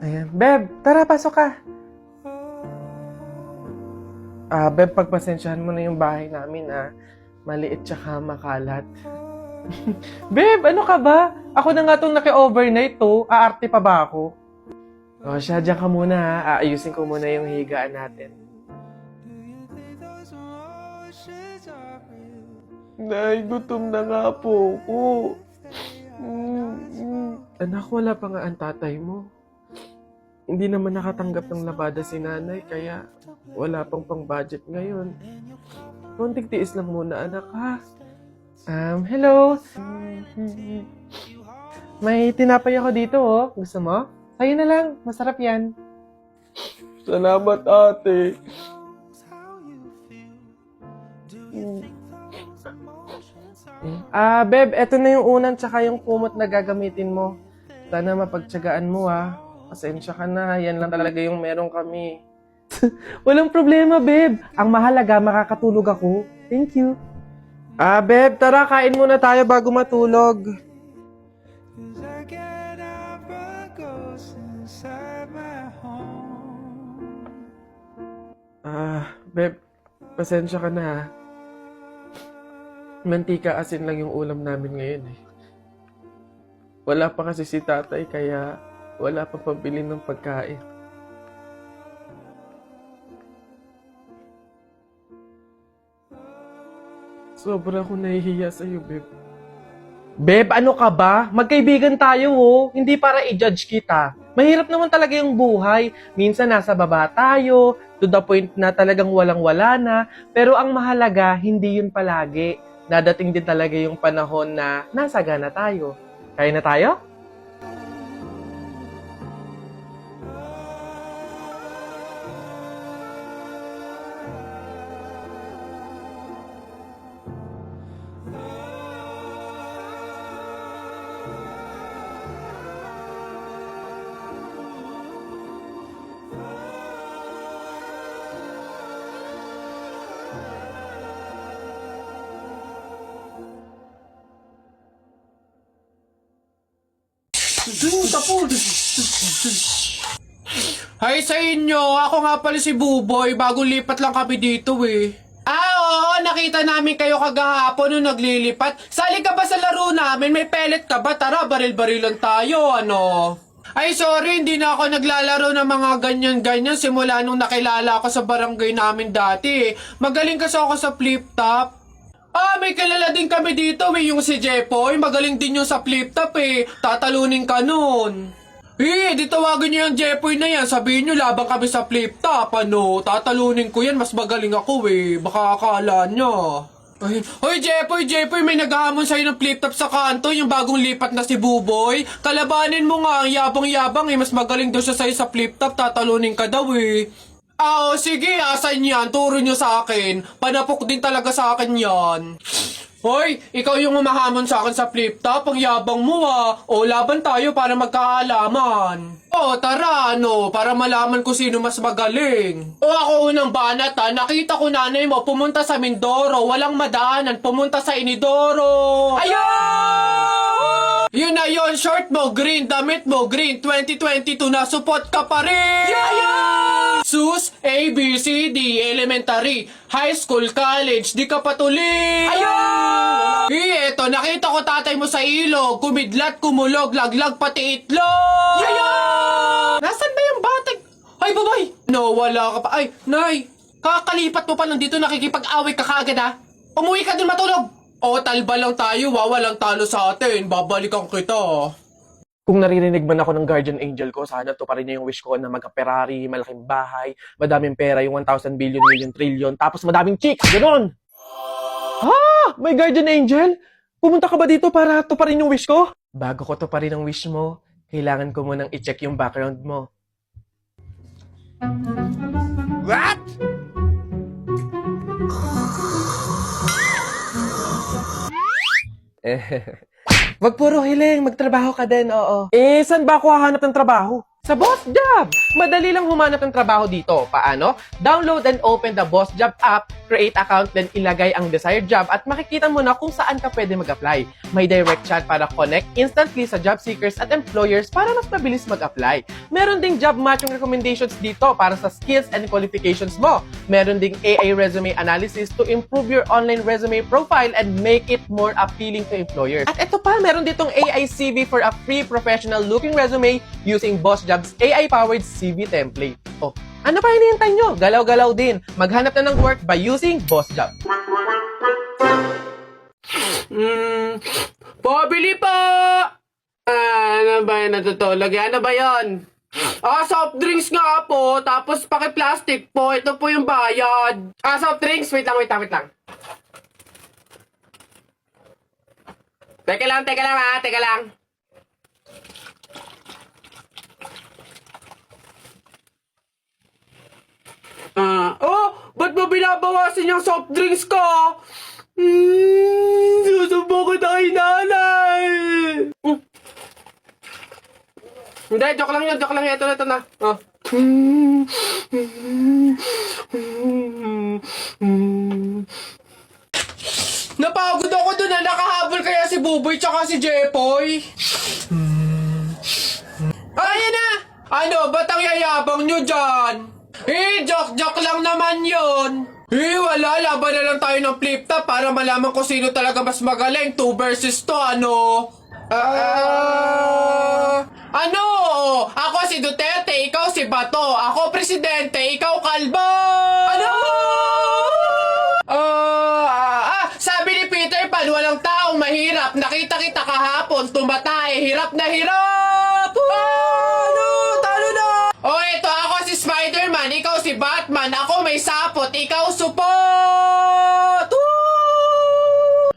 Ayan. Beb, tara, pasok ka. Beb, pagpasensyahan mo na yung bahay namin, maliit tsaka makalat. Beb, ano ka ba? Ako na nga itong naki-overnight to. Aarte pa ba ako? O siya, dyan ka muna ha. Aayusin ko muna yung higaan natin. Nay, gutom na nga po ako. Anak, wala pa nga ang tatay mo. Hindi naman nakatanggap ng labada si nanay, kaya wala pang pang-budget ngayon. Konting tiis lang muna, anak, ha? Hello? May tinapay ako dito, oh. Gusto mo? Sa'yo na lang. Masarap yan. Salamat, ate. Beb, eto na yung unan tsaka yung kumot na gagamitin mo. Sana mapagtsagaan mo, Pasensya ka na. Yan lang talaga yung meron kami. Walang problema, Beb. Ang mahalaga, makakatulog ako. Thank you. Beb, tara, kain muna tayo bago matulog. Beb, pasensya ka na, Mantika asin lang yung ulam namin ngayon, Wala pa kasi si tatay, kaya wala pa pambili ng pagkain. Sobra akong nahihiya sa'yo, Beb. Beb, ano ka ba? Magkaibigan tayo, Hindi para i-judge kita. Mahirap naman talaga yung buhay. Minsan nasa baba tayo, to the point na talagang walang-wala na. Pero ang mahalaga, hindi yun palagi. Dadating din talaga yung panahon na nasagana tayo. Kaya na tayo? Hi sa inyo! Ako nga pala si Buboy. Bagong lipat lang kami dito Oo, nakita namin kayo kagahapon nung naglilipat. Sali ka ba sa laro namin? May pellet ka ba? Tara, baril-barilan tayo, Ay, sorry, hindi na ako naglalaro ng mga ganyan-ganyan simula nung nakilala ako sa barangay namin dati. Magaling kasi ako sa flip-top. May kilala din kami dito, yung si Jepoy. Magaling din yung sa flip-top, Tatalunin ka nun. Di tawagin niyo yung Jepoy na yan. Sabihin niyo, labang kami sa flip-top, Tatalunin ko yan, mas magaling ako, Baka akala niyo. Hoy, Jepoy, may naghahamon sa'yo ng flip-top sa kanto, yung bagong lipat na si Buboy. Kalabanin mo nga, ang yabang-yabang, mas magaling daw siya sa'yo sa flip-top, tatalunin ka daw, sige, asan yan? Turo nyo sa akin. Panapok din talaga sa akin yan. Hoy, ikaw yung umahamon sa akin sa flip-top. Ang yabang mo, laban tayo para magkaalaman. Tara, para malaman ko sino mas magaling. Ako unang banat, Nakita ko nanay mo pumunta sa Mindoro. Walang madaanan, pumunta sa Inidoro. Ayun! Yun na yun, short mo, green, damit mo, green, 2022 na, support ka pa rin! Sus, A, B, C, D, elementary, high school, college, di ka patuloy! Eto, nakita ko tatay mo sa ilog, kumidlat, kumulog, laglag, pati itlog! Nasaan ba yung batag? Ay, babay! Wala ka pa. Ay, nay, kakalipat mo pa lang dito, nakikipag-away ka kaagad, Umuwi ka din matulog! Talba lang tayo, walang talo sa atin. Babalikan kita. Kung naririnig man ako ng guardian angel ko, sana to pa rin niya yung wish ko na magka-Ferrari, malaking bahay, madaming pera, yung 1,000 billion, million, trillion, tapos madaming chicks, gano'n! May guardian angel? Pumunta ka ba dito para to pa rin yung wish ko? Bago ko to pa rin ang wish mo, kailangan ko munang i-check yung background mo. What? Wag puro hiling, magtrabaho ka din, oo. Saan ba ako hahanap ng trabaho? Sa Boss Job! Madali lang humanap ng trabaho dito. Paano? Download and open the Boss Job app, create account, then ilagay ang desired job at makikita mo na kung saan ka pwede mag-apply. May direct chat para connect instantly sa job seekers at employers para mas mabilis mag-apply. Meron ding job matching recommendations dito para sa skills and qualifications mo. Meron ding AI resume analysis to improve your online resume profile and make it more appealing to employers. At ito pa, meron ditong AI CV for a free professional looking resume using Boss Job's AI-powered CV template. Oh, ano pa hinihintay nyo? Galaw-galaw din. Maghanap na ng work by using Boss Job. Pabili po! Ano ba yun natutulog? Ano ba yun? Soft drinks nga po, tapos paki-plastic po. Ito po yung bayad. Soft drinks. Wait lang. Teka lang. Ba't mo binabawasan yung soft drinks ko? Susubo ko tayo, nanay! Hindi, joke lang yun. Ito na. Napagod ako dun na nakahabol kaya si Buboy tsaka si Jepoy. Ayan na! Ano, ba't ang yayabang nyo dyan? Joke lang naman yun. Wala, laban na lang tayo ng flip-top para malaman kung sino talaga mas magaling. 2 versus 2, ano? Ano? Ako si Duterte, ikaw si Bato. Ako presidente, ikaw kalbo. Ano? Sabi ni Peter Pan, walang taong mahirap. Nakita kita kahapon, tumatay, hirap na hirap. Talo na. Ito ako si Spider-Man, ikaw si Batman. Ako may sapot, ikaw supot.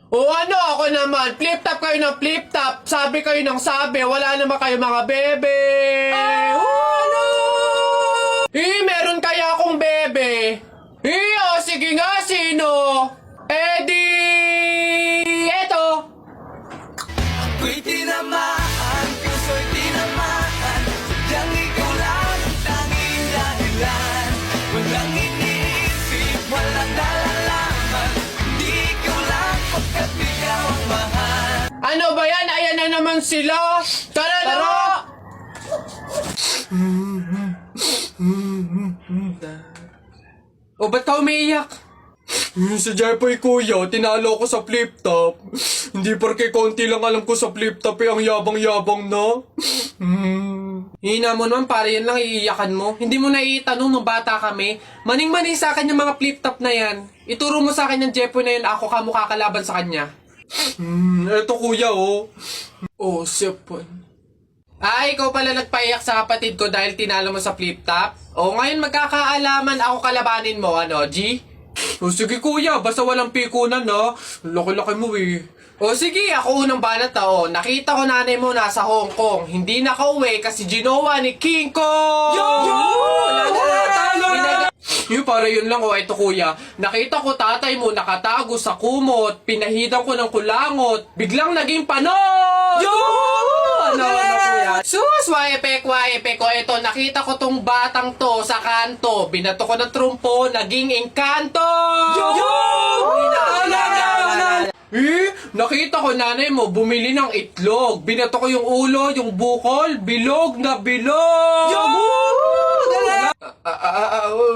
Ano ako naman? Flip-top kayo ng flip-top. Sabi kayo ng sabi. Wala naman kayo mga bebe. Ano? Meron kaya akong bebe. Sige nga, sino? Eto. Ako'y tinamaan, puso'y tinamaan. Sadyang ikaw lang ang tanging dahilan. Walang iniisip, walang nalalaman. Hindi ikaw lang pagkat ikaw ang mahal. Ano ba yan? Ayan na naman sila. Tara na nga. Ba't ka umiiyak? Si Jepoy kuya, tinalo ko sa flip-top. Hindi porke konti lang alam ko sa flip-top ang yabang-yabang na. Hina mo naman, para yan lang iiyakan mo. Hindi mo na itanong nung bata kami. Maning-maning sa akin yung mga flip-top na yan. Ituro mo sa akin yung Jepoy na yun, ako kamukha kalaban sa kanya. Eto kuya sipon. Ikaw pala nagpaiyak sa kapatid ko dahil tinalo mo sa flip-top? Ngayon magkakaalaman ako kalabanin mo, ano, G? Sige kuya, basta walang pikunan na. Laki-laki mo sige, ako unang banat na nakita ko nanay mo nasa Hong Kong. Hindi nakauwi kasi ginawa ni King Kong! Para yun lang ito kuya. Nakita ko tatay mo nakatago sa kumot. Pinahidan ko ng kulangot. Biglang naging panot! Ano kuya? Sus, waepek. Ito, nakita ko tong batang to sa kanto. Binato ko ng trumpo, naging engkanto! Nakita ko nanay mo bumili ng itlog. Binato ko yung ulo, yung bukol, bilog na bilog!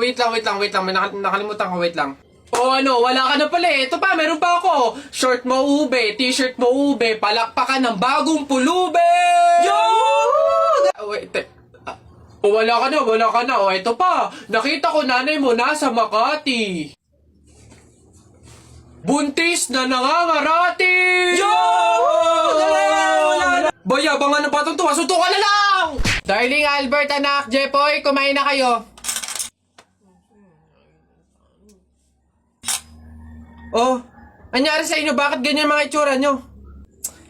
Wait lang. May nakalimutan ko, wait lang. Wala ka na pala Ito pa, meron pa ako. Short mo ube, t-shirt mo ube, palakpakan ng bagong pulube! Wala ka na. Ito pa, nakita ko nanay mo nasa Makati. Buntis na nangangarati! Bayabangan ng patong tuwa, suntukan na lang! Darling Albert, anak, Jepoy, kumain na kayo. Anyari sa inyo? Bakit ganyan mga itsura nyo?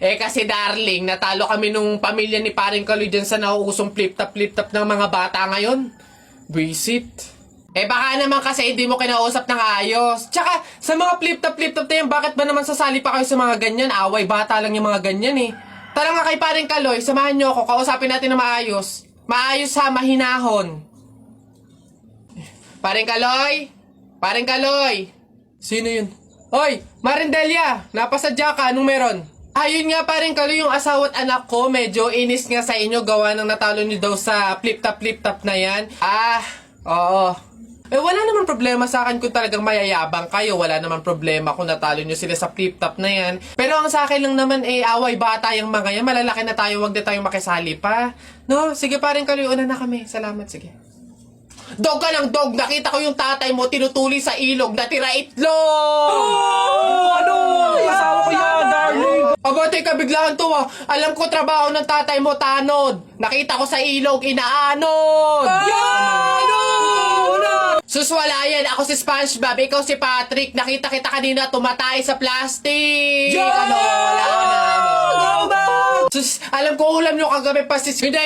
Kasi darling, natalo kami nung pamilya ni Paring Kaloy dyan sa nauusong flip-top ng mga bata ngayon. Visit. Baka naman kasi hindi mo kinausap ng ayos. Tsaka, sa mga flip-top na yan, bakit ba naman sasali pa kayo sa mga ganyan? Away, bata lang yung mga ganyan Tara nga kay Paring Kaloy, samahan nyo ako, kausapin natin na maayos. Maayos ha, mahinahon. Paring Kaloy? Paring Kaloy? Sino yun? Hoy, Marindelia! Napasadya ka, anong meron? Ayun nga paring Kaloy, yung asawa at anak ko, medyo inis nga sa inyo, gawa ng natalo niyo daw sa flip-top na yan. Oo. Wala naman problema sa akin kung talagang mayayabang kayo. Wala naman problema kung natalo nyo sila sa flip-top na yan. Pero ang sa akin lang naman, away bata yung mga yan. Malalaki na tayo, wag na tayong makisali pa. No? Sige paring Kaloy, una na kami. Salamat, sige. Dog ka ng dog! Nakita ko yung tatay mo tinutuli sa ilog na tira itlog! Ano? Asawa ko yan, darling! Aba, teka, biglaan to ah. Alam ko trabaho ng tatay mo, tanod. Nakita ko sa ilog, inaanod! Suswala yan, ako si SpongeBob, ikaw si Patrick. Nakita kita kanina tumatay sa plastic! Ano? Wala na. Sus, alam ko ulam nyo kagabi pasis. Hindi.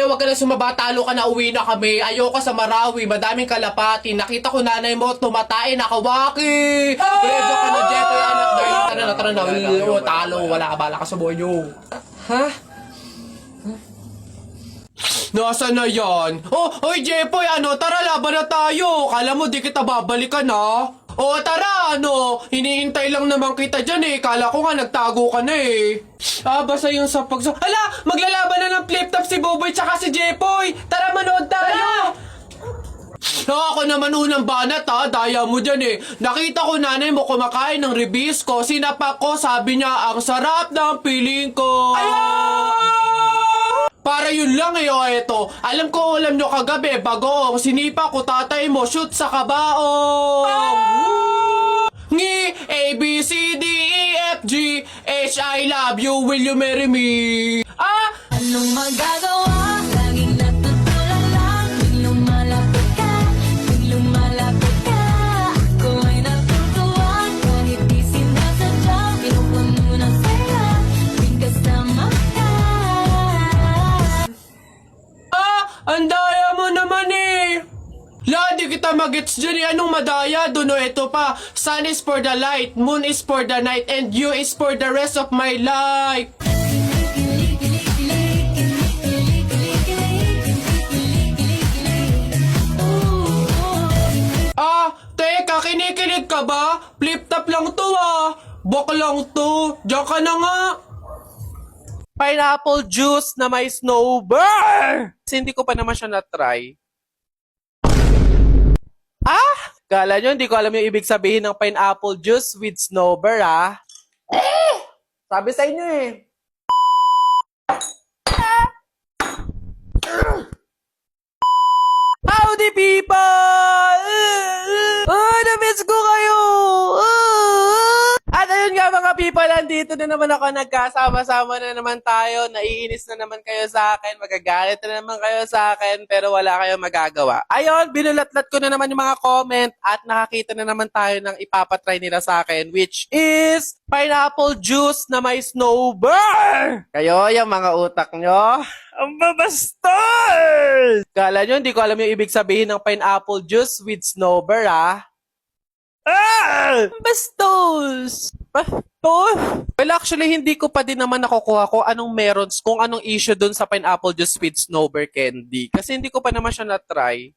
Huwag ka na sumaba, talo ka na, uwi na kami. Ayoko sa Marawi, madaming kalapati. Nakita ko nanay mo, tumatay, nakawaki. Preso ka na, Jepoy, anak. Tara na. Talo, wala ka, bala ka sa buhay nyo. Ha? Nasaan na yan? Hoy Jepoy, tara, laban na tayo. Kala mo, di kita babalikan, ha? Tara, hinihintay lang naman kita dyan eh. Kala ko nga nagtago ka na eh. Basta yung sa Hala, maglalaban na ng flip-top si Boboy tsaka si Jepoy. Tara, manood tayo. Ako naman unang banat ha, daya mo dyan eh. Nakita ko nanay mo kumakain ng ribisco. Sinapak ko, sabi niya, ang sarap ng piling ko. Para yun lang eh, eto. Alam ko, alam nyo kagabi, bagoong sinipa ko tatay mo, shoot sa kabaong. Ngi, A, B, C, D, E, F, G, H, I love you, will you marry me? Anong magagawa? Laging natutulala. Tuwing lumalapit ka, ako ay natutuwa. Kahit di sinasadya, pinupuno ng saya. Tuwing kasama ka. Ang daya mo naman eh. Di kita magets dyan eh. Anong madaya? Duno, ito pa. Sun is for the light, moon is for the night, and you is for the rest of my life. Teka, kinikilig ka ba? Flip-top lang to Bok lang to. Diyan ka na nga. Pineapple juice na may snowbird! Kasi hindi ko pa naman siya na-try. Kala nyo, hindi ko alam yung ibig sabihin ng pineapple juice with snowbird, Sabi sa inyo eh. Howdy people! Na-miss ko kayo! At ayun nga mga people, andito na naman ako, nagkasama-sama na naman tayo, naiinis na naman kayo sa akin, magagalit na naman kayo sa akin, pero wala kayong magagawa. Ayun, binulatlat ko na naman yung mga comment at nakakita na naman tayo ng ipapatry nila sa akin, which is pineapple juice na may snowbird! Kayo, yung mga utak nyo, ang babastos! Kala nyo, hindi ko alam yung ibig sabihin ng pineapple juice with snowbird, Bastos! Bastos? Well, actually, hindi ko pa din naman nakukuha kung anong issue dun sa pineapple juice with snowbird candy. Kasi hindi ko pa naman siya na-try.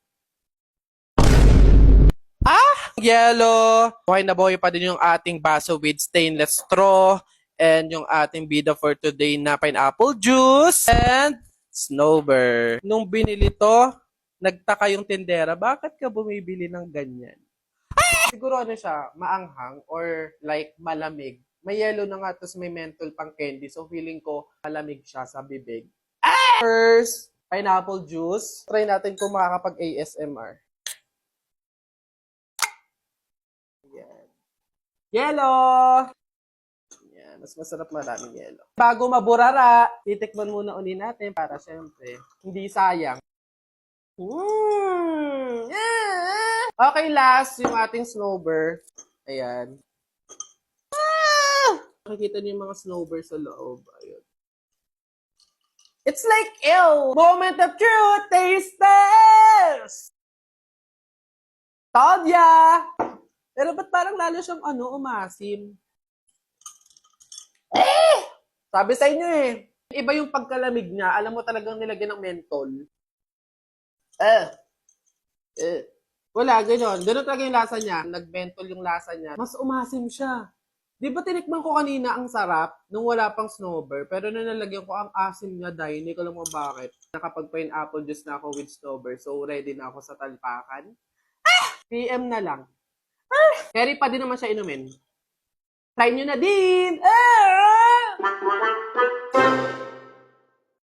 Yellow! Buhay na buhay pa din yung ating baso with stainless straw. And yung ating bida for today na pineapple juice. And snowbird. Nung binili to, nagtaka yung tindera, bakit ka bumibili ng ganyan? Siguro siya, maanghang or like malamig. May yellow na nga, tapos may menthol pang candy. So feeling ko, malamig siya sa bibig. First, pineapple juice. Try natin kung makakapag-ASMR. Yan. Yellow! Yan, mas masarap maraming yellow. Bago maburara, titikman muna uli natin para syempre, hindi sayang. Okay, last, yung ating snowbird. Ayan. Nakikita niyo yung mga snowbird sa loob. Ayun. It's like, ew! Moment of truth, taste test! Told ya! Pero ba't parang lalo siyang umasim? Sabi sa inyo eh. Iba yung pagkalamig niya. Alam mo talagang nilagyan ng mentol. Wala, ganon. Ganon talaga yung lasa niya. Nagbentol yung lasa niya. Mas umasim siya. Di ba tinikman ko kanina ang sarap nung wala pang snowbird, pero nung nalagyan ko ang asim niya dahil hindi ko alam kung bakit. Nakapag-pineapple juice na ako with snowbird, so ready na ako sa talpakan. PM na lang. Carry pa din naman siya inumin. Try nyo na din!